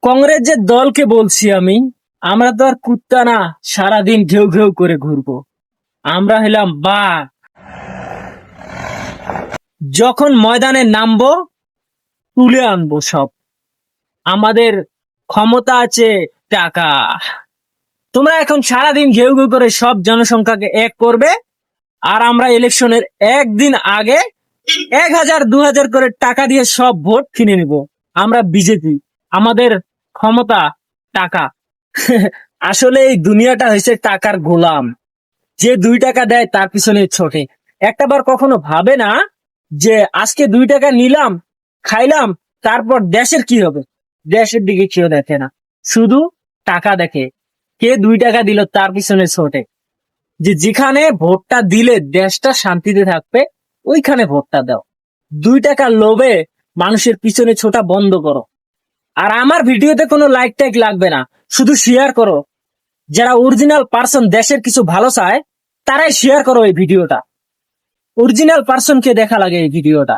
কংগ্রেসের দলকে বলছি আমি, আমরা তো আর কুত্তা না সারাদিন ঘেউ ঘেউ করে ঘুরবো। আমরা হলাম বাঘ। যখন ময়দানে নামবো তুলে আনবো সব। আমাদের ক্ষমতা আছে, টাকা। তোমরা এখন সারাদিন ঘেউ ঘেউ করে সব জনসংখ্যাকে এক করবে, আর আমরা ইলেকশনের একদিন আগে 1,000 2,000 করে টাকা দিয়ে সব ভোট কিনে নিব। আমরা বিজেপি, আমাদের ক্ষমতা, টাকা। আসলে এই দুনিয়াটা হয়েছে টাকার গোলাম। যে 2 টাকা দেয় তার পিছনে ছোটে। একটাবার কখনো ভাবে না যে আজকে 2 টাকা নিলাম, খাইলাম, তারপর দেশের কি হবে। দেশের দিকে কেউ দেখে না, শুধু টাকা দেখে। কে 2 টাকা দিল তার পিছনে ছোটে। যে যেখানে ভোটটা দিলে দেশটা শান্তিতে থাকবে ওইখানে ভোটটা দাও। 2 টাকার লোভে মানুষের পিছনে ছোটা বন্ধ করো। আর আমার ভিডিওতে কোনো লাইক টাইক লাগবে না, শুধু শেয়ার করো। যারা অরিজিনাল পার্সন দেশের কিছু ভালো চায় তারাই শেয়ার করো এই ভিডিওটা। অরিজিনাল পার্সনকে দেখা লাগে এই ভিডিওটা।